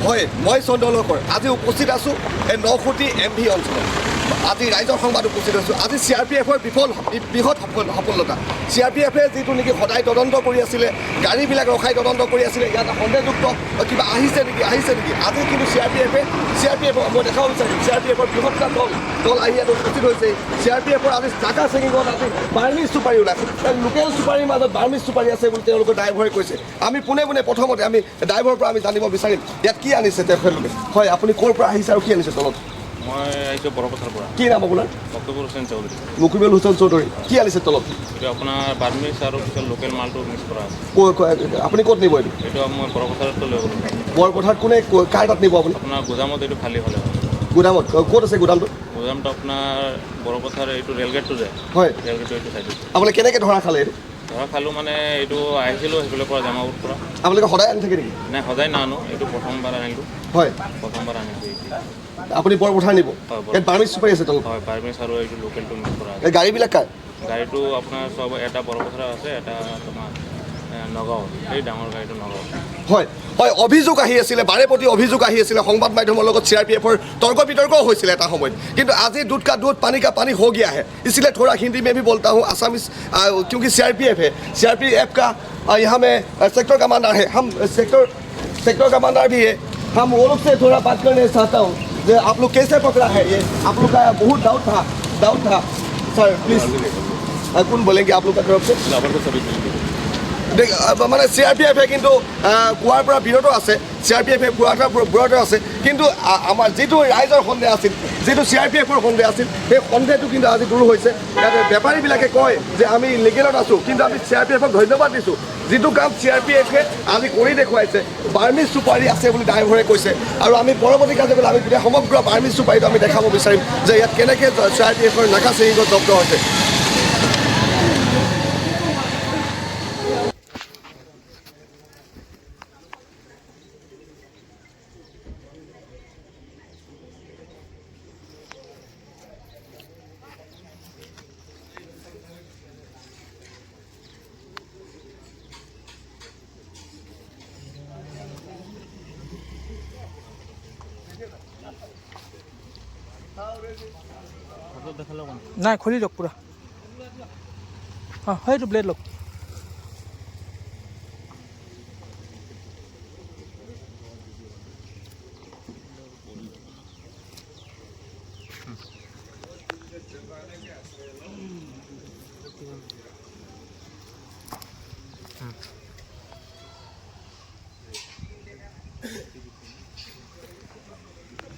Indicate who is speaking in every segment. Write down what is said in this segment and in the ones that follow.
Speaker 1: হয় মই চন্দ্ৰলোকৰ আজি উপস্থিত আছোঁ এই 9 MV অঞ্চলত আজি ৰাইজৰ সংবাদ উপস্থিত হৈছোঁ আজি CRPFৰ বৃহৎ সফলতা CRPFে যিটো নেকি সদায় তদন্ত কৰি আছিলে গাড়ীবিলাক ৰখাই তদন্ত কৰি আছিলে ইয়াত সন্দেহযুক্ত কিবা আহিছে নেকি আজি কিন্তু CRPF মই দেখাব বিচাৰিম CRPFৰ বৃহৎটা দল আহি ইয়াত উপস্থিত হৈছে CRPFৰ আজি জাগা চেকিঙত আজি বাৰ্মিজ চুপাৰী ওলাইছে লোকেল চুপাৰীৰ মাজত বাৰ্মিজ চুপাৰী আছে বুলি তেওঁলোকৰ ড্ৰাইভাৰে কৈছে আমি পোনে প্ৰথমতে আমি ড্ৰাইভাৰৰ পৰা আমি জানিব বিচাৰিম ইয়াত কি আনিছে তেখেতলোকে হয় আপুনি ক'ৰ পৰা আহিছে আৰু কি আনিছে তলত
Speaker 2: মই আহিছোঁ বৰপথাৰ পৰা
Speaker 1: কি নাম আপোনাৰ
Speaker 2: মকিবুল হুছেইন চৌধুৰী
Speaker 1: চৌধুৰী কি আনিছে তলত
Speaker 2: এইটো আপোনাৰ বাৰ্মিজ আৰু পিছত লোকেল মালটো মিক্স কৰা আছে
Speaker 1: আপুনি ক'ত নিব এইটো
Speaker 2: এইটো মই বৰপথাৰতো লৈ গ'লোঁ
Speaker 1: বৰপথাৰত কোনে কাৰ তাত নিব আপুনি
Speaker 2: আপোনাৰ গোদামত এইটো খালী হ'লে
Speaker 1: গোদামত ক'ত আছে গোদামটো
Speaker 2: আপোনাৰ বৰপথাৰ এইটো ৰেলগেটটো যায়
Speaker 1: হয়
Speaker 2: ৰেলগেটটো এইটো চাইডত
Speaker 1: আপুনি কেনেকৈ ধৰা খালে এইটো
Speaker 2: ধৰা খালোঁ মানে এইটো আহিছিলোঁ সেইফালৰ পৰা জামাপুৰ পৰা
Speaker 1: আপোনালোকে সদায় আনি থাকে নেকি
Speaker 2: নাই সদায় নানো এইটো প্ৰথমবাৰ আনিলোঁ
Speaker 1: হয়
Speaker 2: প্ৰথমবাৰ আনিছোঁ
Speaker 1: আপুনি বৰপথাৰ নিব ইয়াত বাৰ্মিজ চুপাৰী আছে তলত
Speaker 2: হয় বাৰ্মিজ আৰু এইটো লোকেলটো মিক্স কৰা আছে
Speaker 1: এই গাড়ীবিলাক কাৰ
Speaker 2: গাড়ীটো আপোনাৰ চব এটা বৰপথাৰ আছে এটা তোমাৰ নগাঁও এই ডাঙৰ গাড়ীটো নগাঁও
Speaker 1: হয় অভিযোগ আহি আছিলে বাৰে অভিযোগ আহি আছিলে সংবাদ মাধ্যমৰ লগত CRPFৰ তৰ্ক বিতৰ্কও হৈছিলে এটা সময়ত কিন্তু আজি दूध का दूध पानी का पानी हो गया है इसलिए थोड़ा हिंदी में भी बोलता हूँ आसामीज क्योंकि CRPF का यहाँ में सेक्टर कमांडर है हम सेक्टर कमांडर भी है हम वो लोग से थोड़ा बात करना चाहता हूँ जो आप लोग कैसे पकड़ा है ये आप लोग का बहुत डाउट था सर प्लीज कौन बोलेंगे आप लोग का तरफ से মানে CRPFে কিন্তু কোৱাৰ পৰা বিৰত আছে CRPFে কোৱাৰ পৰা বিৰত আছে কিন্তু আমাৰ যিটো ৰাইজৰ সন্দেহ আছিল যিটো CRPFৰ সন্দেহ আছিল সেই সন্দেহটো কিন্তু আজি দূৰ হৈছে ইয়াত বেপাৰীবিলাকে কয় যে আমি লিগেলত আছোঁ কিন্তু আমি CRPFক ধন্যবাদ দিছোঁ যিটো কাম CRPFে আজি কৰি দেখুৱাইছে বাৰ্মিজ চুপাৰী আছে বুলি ড্ৰাইভাৰে কৈছে আৰু আমি পৰৱৰ্তী কাৰ্যকলাপ আমি গোটেই সমগ্ৰ বাৰ্মিজ চুপাৰীটো আমি দেখাব বিচাৰিম যে ইয়াত কেনেকৈ CRPFৰ নাকা চেকিঙত জব্দ হৈছে
Speaker 3: নাই খুলি দিয়ক পুৰা সেইটো ব্লেড লওক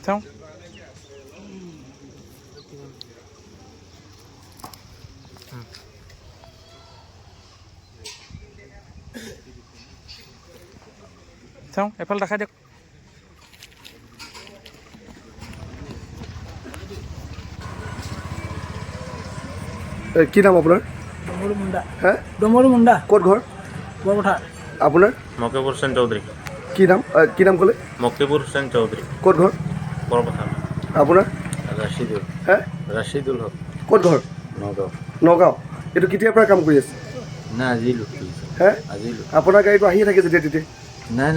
Speaker 3: চাওঁ চাওঁ এফালে দেখাই দিয়ক
Speaker 1: কি নাম আপোনাৰ
Speaker 3: ডমৰু মুণ্ডা
Speaker 1: হে
Speaker 3: ডমৰু মুণ্ডা
Speaker 1: ক'ত ঘৰ
Speaker 3: বৰপথাৰ
Speaker 1: আপোনাৰ
Speaker 2: মকিবুল হুছেইন চৌধুৰী
Speaker 1: কি নাম ক'লে
Speaker 2: মকিবুল হুছেইন চৌধুৰী
Speaker 1: ক'ত ঘৰ
Speaker 2: বৰপথাৰ
Speaker 1: আপোনাৰ
Speaker 2: ৰাছিদুল
Speaker 1: হে
Speaker 2: ৰাছিদুল হক
Speaker 1: ক'ত ঘৰ নগাঁও এইটো কেতিয়াৰ পৰা কাম কৰি আছে
Speaker 2: নাই আজি লোক
Speaker 1: হে
Speaker 2: আজি লোক
Speaker 1: আপোনাৰ গাড়ীটো আহিয়ে থাকে যেতিয়া তেতিয়া
Speaker 2: নাই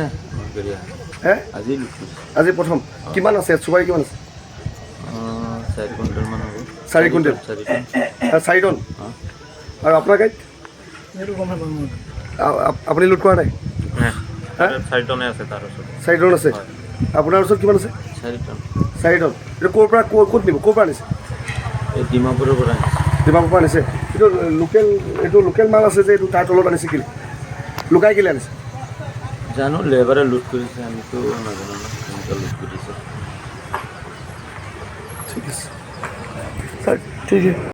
Speaker 1: হে
Speaker 2: আজি লোক
Speaker 1: আজি প্ৰথম কিমান আছে চুপাৰী কিমান আছে
Speaker 2: 4 কুইণ্টেলমান হ'ব
Speaker 1: 4 কুইণ্টেল 4 টন আৰু আপোনাৰ গাড়ীত
Speaker 3: সেইটো গম নাপাওঁ মই
Speaker 1: আপুনি লোড কৰা নাই
Speaker 2: 4 টনে আছে তাৰ ওচৰত
Speaker 1: 4 টন আছে আপোনাৰ ওচৰত কিমান আছে
Speaker 2: 4 টন
Speaker 1: 4 টন এইটো ক'ৰ পৰা ক'ত নিব ক'ৰ পৰা আনিছে
Speaker 2: এই ডিমাপুৰৰ পৰা
Speaker 1: ডিমাপুৰৰ পৰা আনিছে এইটো লোকেল মাল আছে যে এইটো তাৰ তলত আনিছে কিলে লুকাই কিলে আনিছে
Speaker 2: জানো লেবাৰে লুট কৰিছে আমিতো নাজানো না কেনেকৈ লুট কৰিছে
Speaker 1: ঠিক আছে ছাৰ ঠিক আছে